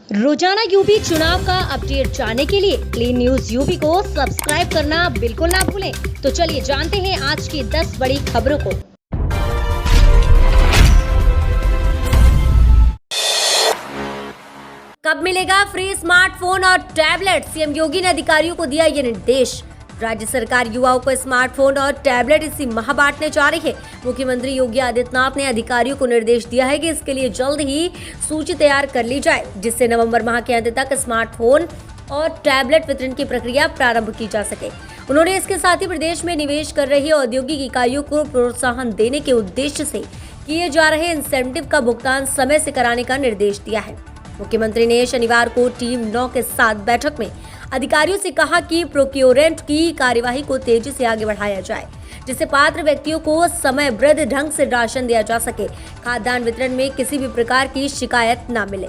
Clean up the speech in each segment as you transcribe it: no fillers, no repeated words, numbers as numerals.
रोजाना यूपी चुनाव का अपडेट जानने के लिए क्लीन न्यूज यूपी को सब्सक्राइब करना बिल्कुल ना भूलें। तो चलिए जानते हैं आज की 10 बड़ी खबरों को। कब मिलेगा फ्री स्मार्टफोन और टैबलेट? सीएम योगी ने अधिकारियों को दिया ये निर्देश। राज्य सरकार युवाओं को स्मार्टफोन और टैबलेट इसी माह बांटने जा रही है। मुख्यमंत्री योगी आदित्यनाथ ने अधिकारियों को निर्देश दिया है कि इसके लिए जल्द ही सूची तैयार कर ली जाए, जिससे नवंबर माह के अंत तक स्मार्टफोन और टैबलेट वितरण की प्रक्रिया प्रारंभ की जा सके। उन्होंने इसके साथ ही प्रदेश में निवेश कर रही औद्योगिक इकाइयों को प्रोत्साहन देने के उद्देश्य से किए जा रहे इंसेंटिव का भुगतान समय से कराने का निर्देश दिया है। मुख्यमंत्री ने शनिवार को टीम 9 के साथ बैठक में अधिकारियों से कहा कि प्रोक्योरमेंट की कार्यवाही को तेजी से आगे बढ़ाया जाए, जिससे पात्र व्यक्तियों को समयबद्ध ढंग से राशन दिया जा सके। खाद्यान्न वितरण में किसी भी प्रकार की शिकायत न मिले।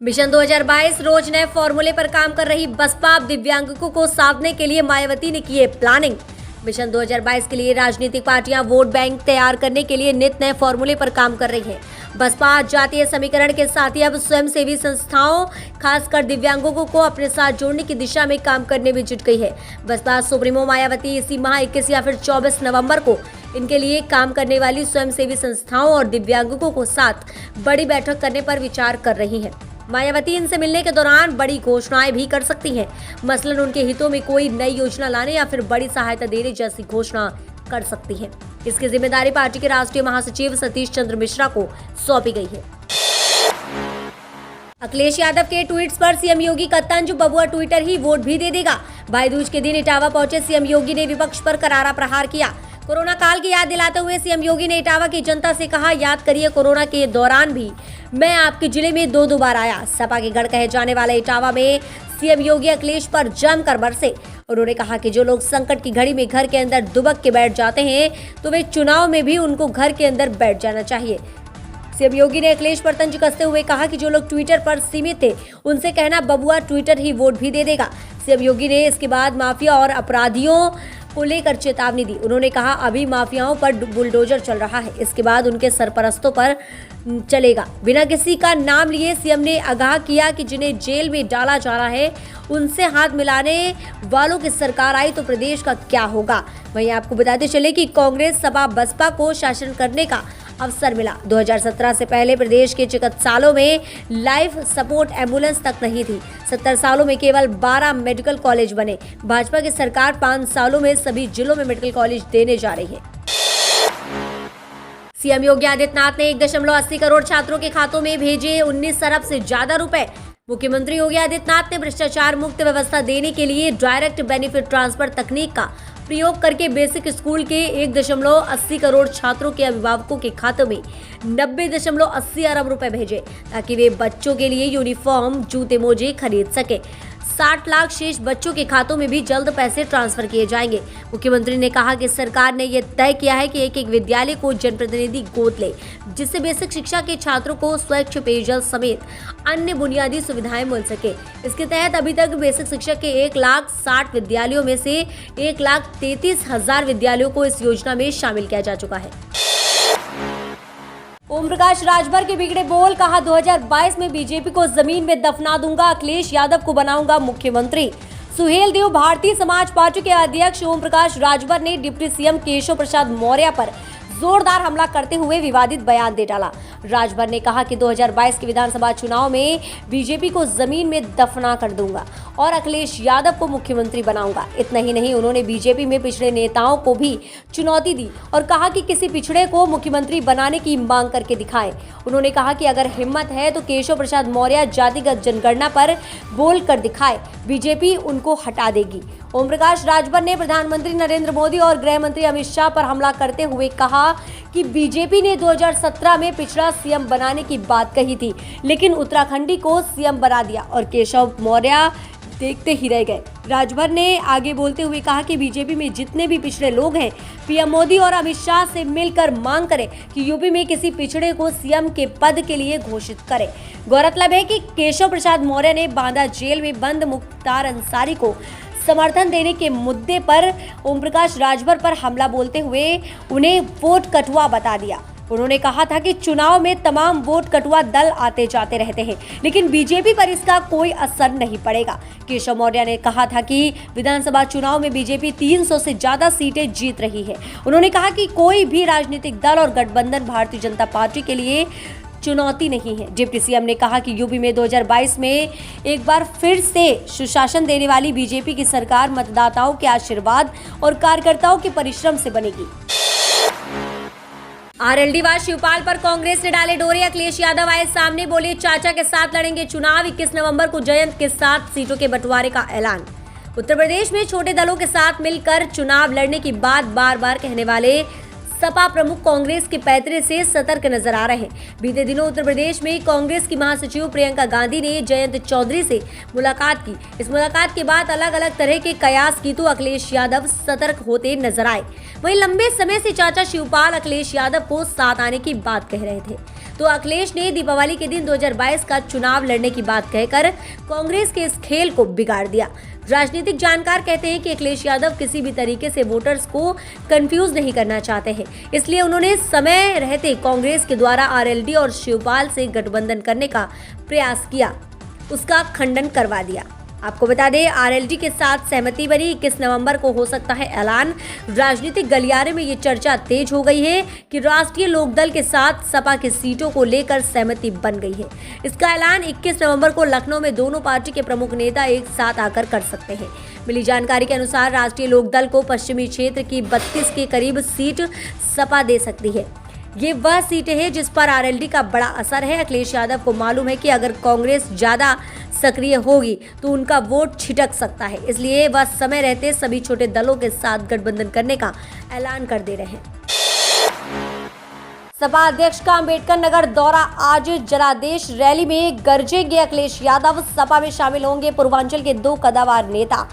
मिशन 2022 रोज नए फॉर्मूले पर काम कर रही बसपा दिव्यांगों को साधने के लिए मायावती ने की है प्लानिंग। मिशन 2022 के लिए राजनीतिक पार्टियां वोट बैंक तैयार करने के लिए नित नए फॉर्मूले पर काम कर रही हैं। बसपा जातीय समीकरण के साथ ही अब स्वयंसेवी संस्थाओं, खासकर दिव्यांगों को अपने साथ जोड़ने की दिशा में काम करने में जुट गई है। बसपा सुप्रीमो मायावती इसी माह 21 या फिर 24 नवंबर को इनके लिए काम करने वाली स्वयंसेवी संस्थाओं और दिव्यांगों को साथ बड़ी बैठक करने पर विचार कर रही है। मायावती इनसे मिलने के दौरान बड़ी घोषणाएं भी कर सकती हैं, मसलन उनके हितों में कोई नई योजना लाने या फिर बड़ी सहायता देने जैसी घोषणा कर सकती हैं। इसकी जिम्मेदारी पार्टी के राष्ट्रीय महासचिव सतीश चंद्र मिश्रा को सौंपी गई है। अखिलेश यादव के ट्वीट्स पर सीएम योगी का तंज, बबुआ ट्विटर ही वोट भी दे देगा। भाई दूज के दिन इटावा पहुंचे सीएम योगी ने विपक्ष पर करारा प्रहार किया। कोरोना काल की याद दिलाते हुए सीएम योगी ने इटावा की जनता से कहा, याद करिए कोरोना के दौरान भी मैं आपके जिले में 2 बार आया। सपा के गढ़ कहे जाने वाले इटावा में सीएम योगी अखिलेश पर जमकर बरसे। उन्होंने कहा कि जो लोग संकट की घड़ी में घर के अंदर दुबक के बैठ जाते हैं, तो वे चुनाव में भी उनको घर के अंदर बैठ जाना चाहिए। सीएम योगी ने अखिलेश पर तंज कसते हुए कहा कि जो लोग ट्विटर पर सीमित थे, उनसे कहना बबुआ ट्विटर ही वोट भी दे देगा। सीएम योगी ने इसके बाद माफिया और अपराधियों को लेकर चेतावनी दी। उन्होंने कहा, अभी माफियाओं पर बुलडोजर चल रहा है, इसके बाद उनके सरपरस्तों पर चलेगा। बिना किसी का नाम लिए सीएम ने आगाह किया कि जिन्हें जेल में डाला जा रहा है, उनसे हाथ मिलाने वालों की सरकार आई तो प्रदेश का क्या होगा। वहीं आपको बताते चले कि कांग्रेस सपा बसपा को शासन करने का अवसर मिला। 2017 से पहले प्रदेश के चिकित्सालयों में लाइफ सपोर्ट एम्बुलेंस तक नहीं थी। 70 सालों में केवल 12 मेडिकल कॉलेज बने। भाजपा की सरकार 5 सालों में सभी जिलों में मेडिकल कॉलेज देने जा रही है। सीएम योगी आदित्यनाथ ने 1.80 करोड़ छात्रों के खातों में भेजे 19 अरब से ज्यादा रुपए। मुख्यमंत्री योगी आदित्यनाथ ने भ्रष्टाचार मुक्त व्यवस्था देने के लिए डायरेक्ट बेनिफिट ट्रांसफर तकनीक का प्रयोग करके बेसिक स्कूल के 1.80 करोड़ छात्रों के अभिभावकों के खातों में 90.80 अरब रुपए भेजे, ताकि वे बच्चों के लिए यूनिफॉर्म, जूते मोजे खरीद सके। 60 लाख शेष बच्चों के खातों में भी जल्द पैसे ट्रांसफर किए जाएंगे। मुख्यमंत्री ने कहा कि सरकार ने यह तय किया है कि एक विद्यालय को जनप्रतिनिधि गोद ले, जिससे बेसिक शिक्षा के छात्रों को स्वच्छ पेयजल समेत अन्य बुनियादी सुविधाएं मिल सके। इसके तहत अभी तक बेसिक शिक्षा के 1,60,000 विद्यालयों में से 1,33,000 विद्यालयों को इस योजना में शामिल किया जा चुका है। ओम प्रकाश राजभर के बिगड़े बोल, कहा 2022 में बीजेपी को जमीन में दफना दूंगा, अखिलेश यादव को बनाऊंगा मुख्यमंत्री। सुहेल देव भारतीय समाज पार्टी के अध्यक्ष ओम प्रकाश राजभर ने डिप्टी सीएम केशव प्रसाद मौर्य पर जोरदार हमला करते हुए विवादित बयान दे डाला। राजभर ने कहा कि 2022 के विधानसभा चुनाव में बीजेपी को जमीन में दफना कर दूंगा और अखिलेश यादव को मुख्यमंत्री बनाऊंगा। इतना ही नहीं, उन्होंने बीजेपी में पिछड़े नेताओं को भी चुनौती दी और कहा कि किसी पिछड़े को मुख्यमंत्री बनाने की मांग करके दिखाएं। उन्होंने कहा कि अगर हिम्मत है तो केशव प्रसाद मौर्य जातिगत जनगणना पर बोल कर दिखाए, बीजेपी उनको हटा देगी। ओम प्रकाश राजभर ने प्रधानमंत्री नरेंद्र मोदी और गृह मंत्री अमित शाह पर हमला करते हुए कहा कि बीजेपी ने 2017 में पिछड़ा सीएम बनाने की बात कही थी, लेकिन उत्तराखंडी को सीएम बना दिया और केशव मौर्य देखते ही रह गए। राजभर ने आगे बोलते हुए कहा कि बीजेपी में जितने भी पिछड़े लोग हैं, पीएम मोदी और अमित शाह से मिलकर मांग करें कि यूपी में किसी पिछड़े को सीएम के पद के लिए घोषित करें। गौरतलब है कि केशव प्रसाद मौर्य ने बांदा जेल में बंद मुख्तार अंसारी को समर्थन देने के मुद्दे पर ओम प्रकाश राजभर पर हमला बोलते हुए उन्हें वोट कटुआ बता दिया। उन्होंने कहा था कि चुनाव में तमाम वोट कटुआ दल आते जाते रहते हैं, लेकिन बीजेपी पर इसका कोई असर नहीं पड़ेगा। केशव मौर्य ने कहा था कि विधानसभा चुनाव में बीजेपी 300 से ज्यादा सीटें जीत रही है। उन्होंने कहा कि कोई भी राजनीतिक दल और गठबंधन भारतीय जनता पार्टी के लिए चुनौती नहीं है। डिप्टी सीएम ने कहा कि यूपी में 2022 में एक बार फिर से सुशासन देने वाली बीजेपी की सरकार मतदाताओं के आशीर्वाद और कार्यकर्ताओं के परिश्रम से बनेगी। आरएलडी-वार शिवपाल पर कांग्रेस ने डाले डोरे। अखिलेश यादव आए सामने, बोले चाचा के साथ लड़ेंगे चुनाव। 21 नवंबर को जयंत के साथ सीटों के बंटवारे का ऐलान। उत्तर प्रदेश में छोटे दलों के साथ मिलकर चुनाव लड़ने की बात बार बार कहने वाले सपा प्रमुख कांग्रेस के पैतरे से सतर्क नजर आ रहे हैं। बीते दिनों उत्तर प्रदेश में कांग्रेस की महासचिव प्रियंका गांधी ने जयंत चौधरी से मुलाकात की। इस मुलाकात के बाद अलग अलग तरह के कयास की तो अखिलेश यादव सतर्क होते नजर आए। वहीं लंबे समय से चाचा शिवपाल अखिलेश यादव को साथ आने की बात कह रहे थे, तो अखिलेश ने दीपावली के दिन 2022 का चुनाव लड़ने की बात कहकर कांग्रेस के इस खेल को बिगाड़ दिया। राजनीतिक जानकार कहते हैं कि अखिलेश यादव किसी भी तरीके से वोटर्स को कंफ्यूज नहीं करना चाहते हैं, इसलिए उन्होंने समय रहते कांग्रेस के द्वारा आरएलडी और शिवपाल से गठबंधन करने का प्रयास किया, उसका खंडन करवा दिया। आपको बता दें, आरएलडी के साथ सहमति बनी। 21 नवंबर को हो सकता है ऐलान। राजनीतिक गलियारे में ये चर्चा तेज हो गई है कि राष्ट्रीय लोकदल के साथ सपा की सीटों को लेकर सहमति बन गई है। इसका ऐलान 21 नवंबर को लखनऊ में दोनों पार्टी के प्रमुख नेता एक साथ आकर कर सकते हैं। मिली जानकारी के अनुसार राष्ट्रीय लोकदल को पश्चिमी क्षेत्र की 32 के करीब सीट सपा दे सकती है। ये वह सीटें हैं जिस पर आरएलडी का बड़ा असर है। अखिलेश यादव को मालूम है कि अगर कांग्रेस ज्यादा सक्रिय होगी तो उनका वोट छिटक सकता है, इसलिए वह समय रहते सभी छोटे दलों के साथ गठबंधन करने का ऐलान कर दे रहे हैं। सपा अध्यक्ष का अंबेडकर नगर दौरा। आज जनादेश रैली में गरजेंगे अखिलेश यादव। सपा में शामिल होंगे पूर्वांचल के 2 कद्दावर नेता।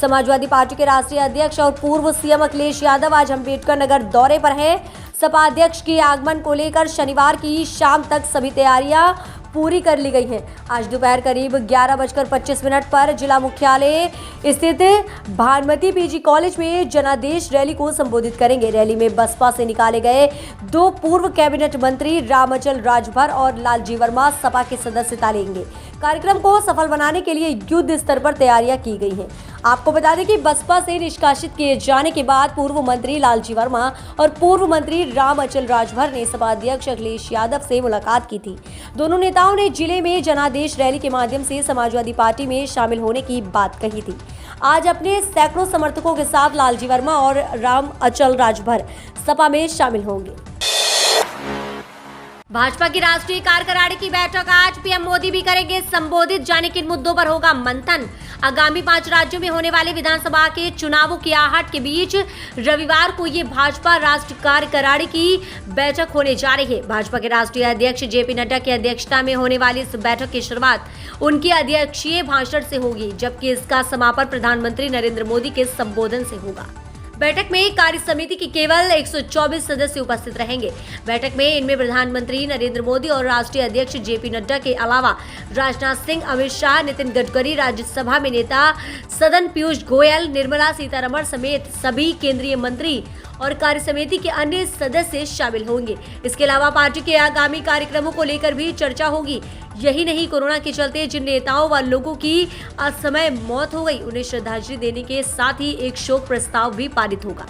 समाजवादी पार्टी के राष्ट्रीय अध्यक्ष और पूर्व सीएम अखिलेश यादव आज अंबेडकर नगर दौरे पर हैं। सपा अध्यक्ष के आगमन को लेकर शनिवार की शाम तक सभी तैयारियां पूरी कर ली गई हैं। आज दोपहर करीब 11:25 पर जिला मुख्यालय स्थित भानुमती पीजी कॉलेज में जनादेश रैली को संबोधित करेंगे। रैली में बसपा से निकाले गए 2 पूर्व कैबिनेट मंत्री रामअचल राजभर और लालजी वर्मा सपा के सदस्यता लेंगे। कार्यक्रम को सफल बनाने के लिए युद्ध स्तर पर तैयारियां की गई हैं। आपको बता दें कि बसपा से निष्कासित किए जाने के बाद पूर्व मंत्री लालजी वर्मा और पूर्व मंत्री रामअचल राजभर ने सपा अध्यक्ष अखिलेश यादव से मुलाकात की थी। दोनों नेताओं ने जिले में जनादेश रैली के माध्यम से समाजवादी पार्टी में शामिल होने की बात कही थी। आज अपने सैकड़ों समर्थकों के साथ लालजी वर्मा और रामअचल राजभर सपा में शामिल होंगे। भाजपा की राष्ट्रीय कार्यकारिणी की बैठक आज। पीएम मोदी भी करेंगे संबोधित। जाने किन मुद्दों पर होगा मंथन। आगामी 5 राज्यों में होने वाले विधानसभा के चुनावों की आहट के बीच रविवार को ये भाजपा राष्ट्रीय कार्यकारिणी की बैठक होने जा रही है। भाजपा के राष्ट्रीय अध्यक्ष जेपी नड्डा की अध्यक्षता में होने वाली इस बैठक की शुरुआत उनके अध्यक्षीय भाषण से होगी, जबकि इसका समापन प्रधानमंत्री नरेंद्र मोदी के संबोधन से होगा। बैठक में कार्य समिति के केवल 124 सदस्य उपस्थित रहेंगे। बैठक में इनमें प्रधानमंत्री नरेंद्र मोदी और राष्ट्रीय अध्यक्ष जेपी नड्डा के अलावा राजनाथ सिंह, अमित शाह, नितिन गडकरी, राज्यसभा में नेता सदन पीयूष गोयल, निर्मला सीतारमण समेत सभी केंद्रीय मंत्री और कार्य समिति के अन्य सदस्य शामिल होंगे। इसके अलावा पार्टी के आगामी कार्यक्रमों को लेकर भी चर्चा होगी। यही नहीं, कोरोना के चलते जिन नेताओं व लोगों की असमय मौत हो गई, उन्हें श्रद्धांजलि देने के साथ ही एक शोक प्रस्ताव भी पारित होगा।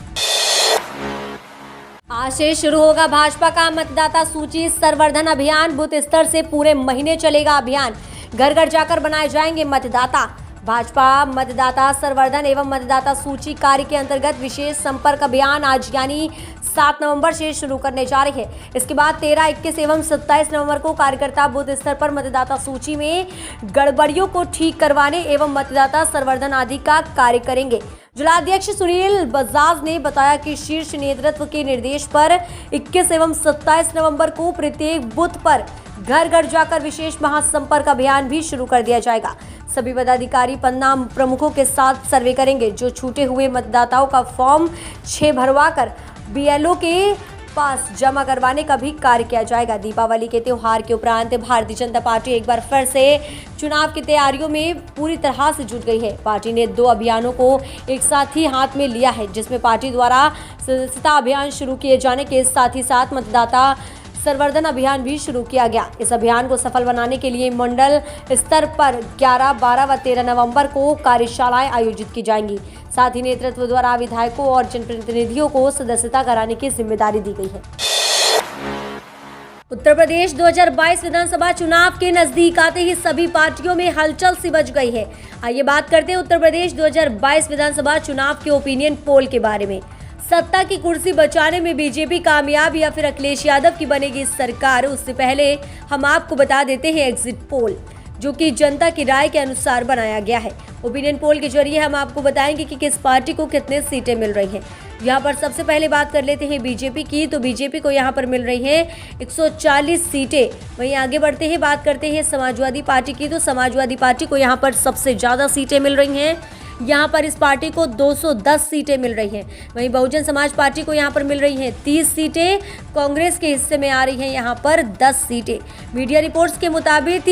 आज से शुरू होगा भाजपा का मतदाता सूची संवर्धन अभियान। बूथ स्तर से पूरे महीने चलेगा अभियान। घर घर जाकर बनाए जाएंगे मतदाता। भाजपा मतदाता संवर्धन एवं मतदाता सूची कार्य के अंतर्गत विशेष संपर्क अभियान आज यानी 7 नवंबर से शुरू करने जा रही है। इसके बाद 13, 21 एवं 27 नवंबर को कार्यकर्ता बूथ स्तर पर मतदाता सूची में गड़बड़ियों को ठीक करवाने एवं मतदाता संवर्धन आदि का कार्य करेंगे। जिलाध्यक्ष सुनील बजाज ने बताया कि शीर्ष नेतृत्व के निर्देश पर 21 एवं 27 नवंबर को प्रत्येक बूथ पर घर घर जाकर विशेष महासंपर्क अभियान भी शुरू कर दिया जाएगा। सभी पदाधिकारी पन्ना प्रमुखों के साथ सर्वे करेंगे। जो छूटे हुए मतदाताओं का फॉर्म 6 भरवा कर बीएलओ के पास जमा करवाने का भी कार्य किया जाएगा। दीपावली के त्योहार के उपरांत भारतीय जनता पार्टी एक बार फिर से चुनाव की तैयारियों में पूरी तरह से जुट गई है। पार्टी ने 2 अभियानों को एक साथ ही हाथ में लिया है, जिसमें पार्टी द्वारा सदस्यता अभियान शुरू किए जाने के साथ ही साथ मतदाता संवर्धन अभियान भी शुरू किया गया। इस अभियान को सफल बनाने के लिए मंडल स्तर पर 11, 12 व 13 नवंबर को कार्यशालाएं आयोजित की जाएंगी। साथ ही नेतृत्व द्वारा विधायकों और जनप्रतिनिधियों को सदस्यता कराने की जिम्मेदारी दी गई है। उत्तर प्रदेश 2022 विधानसभा चुनाव के नजदीक आते ही सभी पार्टियों में हलचल सी मच गई है। आइए बात करते हैं उत्तर प्रदेश 2022 विधानसभा चुनाव के ओपिनियन पोल के बारे में। सत्ता की कुर्सी बचाने में बीजेपी कामयाब या फिर अखिलेश यादव की बनेगी सरकार, उससे पहले हम आपको बता देते हैं एग्जिट पोल, जो कि जनता की राय के अनुसार बनाया गया है। ओपिनियन पोल के जरिए हम आपको बताएंगे कि किस पार्टी को कितने सीटें मिल रही हैं। यहाँ पर सबसे पहले बात कर लेते हैं बीजेपी की, तो बीजेपी को यहाँ पर मिल रही हैं 140 सीटें। वहीं आगे बढ़ते हैं, बात करते हैं समाजवादी पार्टी की, तो समाजवादी पार्टी को यहाँ पर सबसे ज़्यादा सीटें मिल रही हैं। यहाँ पर इस पार्टी को 210 सीटें मिल रही हैं। वहीं बहुजन समाज पार्टी को यहाँ पर मिल रही हैं 30 सीटें। कांग्रेस के हिस्से में आ रही हैं यहाँ पर 10 सीटें। मीडिया रिपोर्ट्स के मुताबिक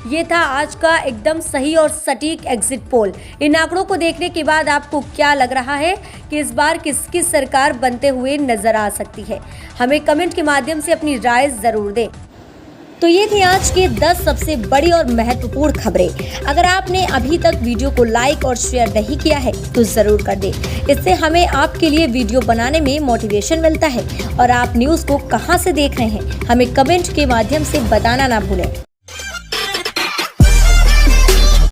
ये था आज का एकदम सही और सटीक एग्जिट पोल। इन आंकड़ों को देखने के बाद आपको क्या लग रहा है कि इस बार किसकी सरकार बनते हुए नजर आ सकती है? हमें कमेंट के माध्यम से अपनी राय जरूर दें। तो ये थी आज के 10 सबसे बड़ी और महत्वपूर्ण खबरें। अगर आपने अभी तक वीडियो को लाइक और शेयर नहीं किया है तो जरूर कर दें। इससे हमें आपके लिए वीडियो बनाने में मोटिवेशन मिलता है। और आप न्यूज़ को कहां से देख रहे हैं, हमें कमेंट के माध्यम से बताना ना भूलें।